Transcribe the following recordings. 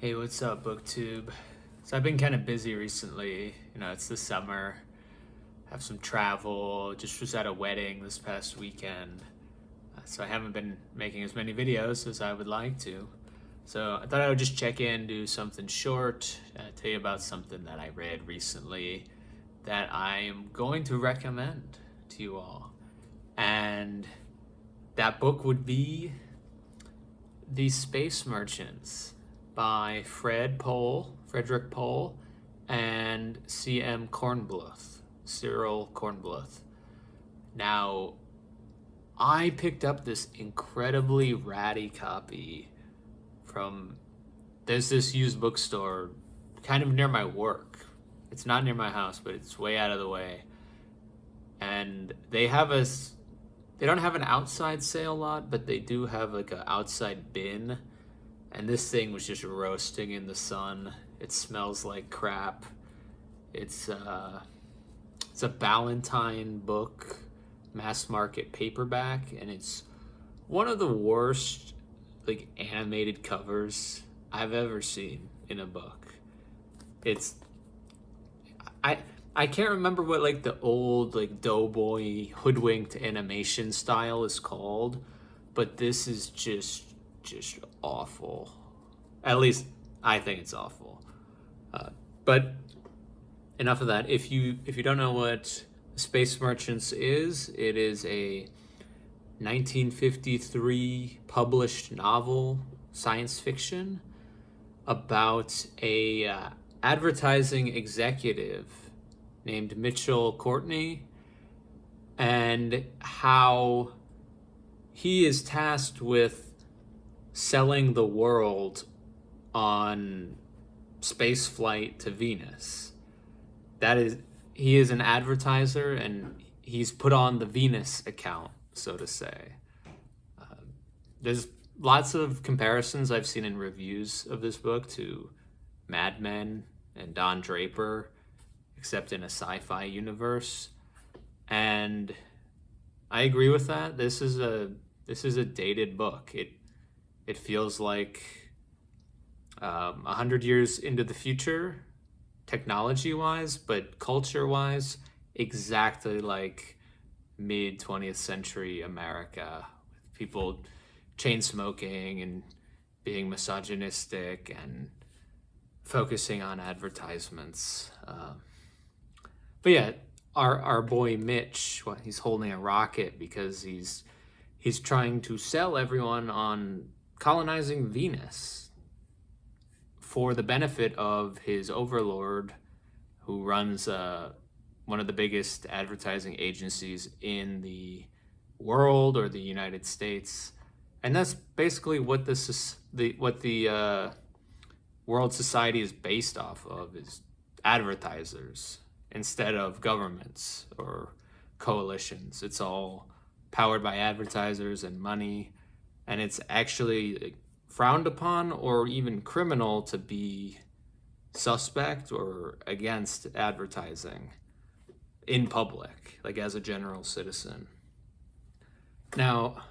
Hey, what's up, BookTube? So I've been kind of busy recently. It's the summer. Have some travel. Just was at a wedding this past weekend. So I haven't been making as many videos as I would like to. So I thought I would just check in, do something short, tell you about something that I read recently that I am going to recommend to you all. And that book would be The Space Merchants by Frederik Pohl, and C.M. Cyril Kornbluth. Now, I picked up this incredibly ratty copy there's this used bookstore kind of near my work. It's not near my house, but it's way out of the way. And they don't have an outside sale lot, but they do have like an outside bin. And this thing was just roasting in the sun. It smells like crap. It's a Ballantine book, mass market paperback, and it's one of the worst like animated covers I've ever seen in a book. I can't remember what like the old like Doughboy hoodwinked animation style is called, but this is just awful. At least I think it's awful. But enough of that. If you don't know what Space Merchants is, it is a 1953 published novel, science fiction, about a advertising executive named Mitchell Courtney, and how he is tasked with selling the world on space flight to Venus. He is an advertiser, and he's put on the Venus account, so to say. There's lots of comparisons I've seen in reviews of this book to Mad Men and Don Draper, except in a sci-fi universe. And I agree with that. This is a dated book. It feels like 100 years into the future, technology-wise, but culture-wise, exactly like mid-20th century America, with people chain smoking and being misogynistic and focusing on advertisements. But yeah, our boy Mitch, he's holding a rocket because he's trying to sell everyone on colonizing Venus for the benefit of his overlord, who runs one of the biggest advertising agencies in the world or the United States. And that's basically what the world society is based off of, is advertisers instead of governments or coalitions. It's all powered by advertisers and money, and it's actually frowned upon or even criminal to be suspect or against advertising in public, like as a general citizen. Now,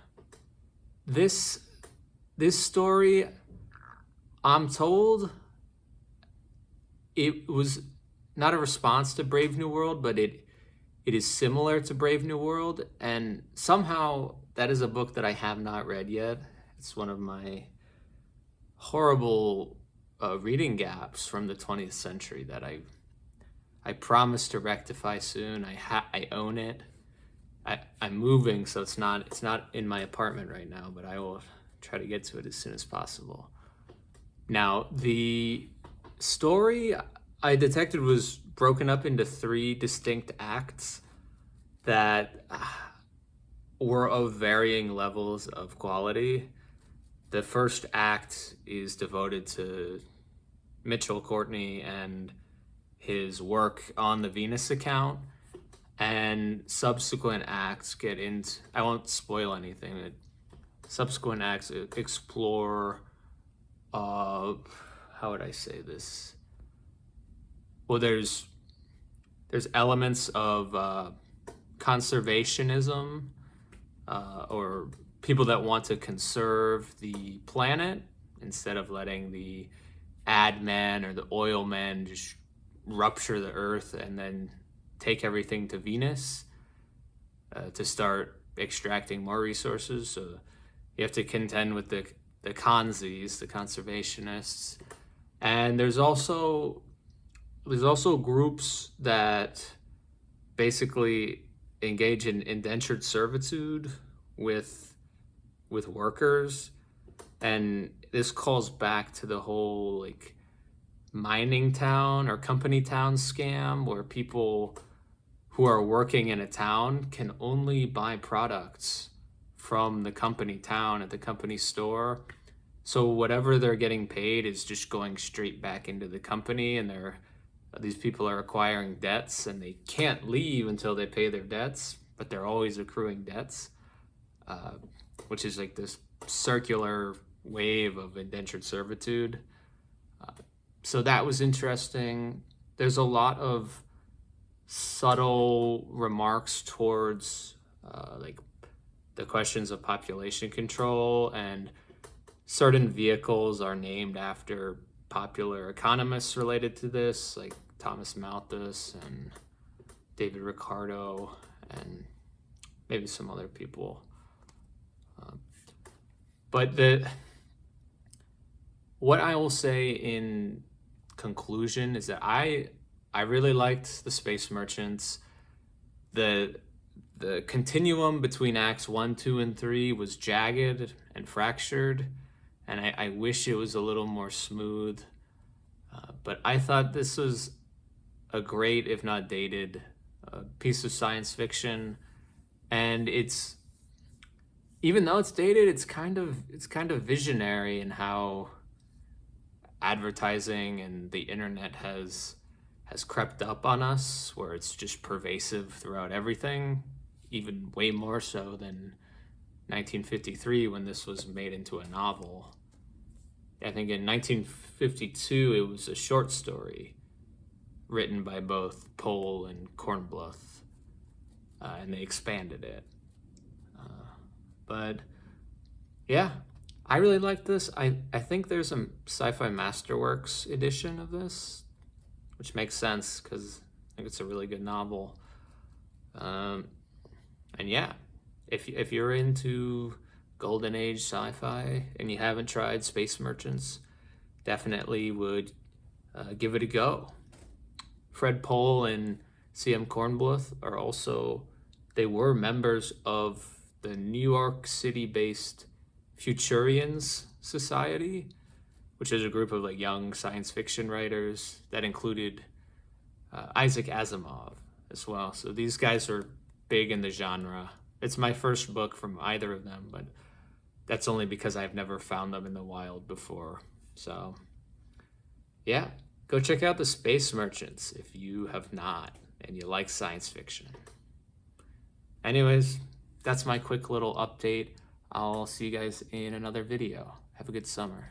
this story, I'm told, it was not a response to Brave New World, but it is similar to Brave New World, and somehow that is a book that I have not read yet. It's one of my horrible reading gaps from the 20th century that I promise to rectify soon. I own it. I'm moving, so it's not in my apartment right now, but I will try to get to it as soon as possible. Now, the story I detected was broken up into 3 distinct acts that were of varying levels of quality. The first act is devoted to Mitchell Courtney and his work on the Venus account, and subsequent acts get into, I won't spoil anything, but subsequent acts explore, how would I say this? Well, there's elements of conservationism, or people that want to conserve the planet instead of letting the ad man or the oil man just rupture the earth and then take everything to Venus to start extracting more resources. So you have to contend with the consies, the conservationists, and there's also groups that basically engage in indentured servitude with workers, and this calls back to the whole like mining town or company town scam, where people who are working in a town can only buy products from the company town at the company store. So whatever they're getting paid is just going straight back into the company, and these people are acquiring debts, and they can't leave until they pay their debts, but they're always accruing debts, which is like this circular wave of indentured servitude. So that was interesting. There's a lot of subtle remarks towards like the questions of population control, and certain vehicles are named after popular economists related to this, like Thomas Malthus and David Ricardo and maybe some other people. But what I will say in conclusion is that I really liked the Space Merchants. The continuum between acts 1, 2, and 3 was jagged and fractured, and I wish it was a little more smooth. But I thought this was a great, if not dated, piece of science fiction, and even though it's dated, it's kind of visionary in how advertising and the internet has crept up on us, where it's just pervasive throughout everything, even way more so than 1953 when this was made into a novel. I think in 1952 it was a short story written by both Pohl and Kornbluth, and they expanded it. But yeah, I really like this. I think there's a Sci-Fi Masterworks edition of this, which makes sense because I think it's a really good novel. And yeah, if you're into Golden Age sci-fi and you haven't tried Space Merchants, definitely would give it a go. Fred Pohl and C.M. Kornbluth they were members of the New York City-based Futurians Society, which is a group of like young science fiction writers that included Isaac Asimov as well. So these guys are big in the genre. It's my first book from either of them, but that's only because I've never found them in the wild before. So yeah, go check out the Space Merchants if you have not and you like science fiction. Anyways, that's my quick little update. I'll see you guys in another video. Have a good summer.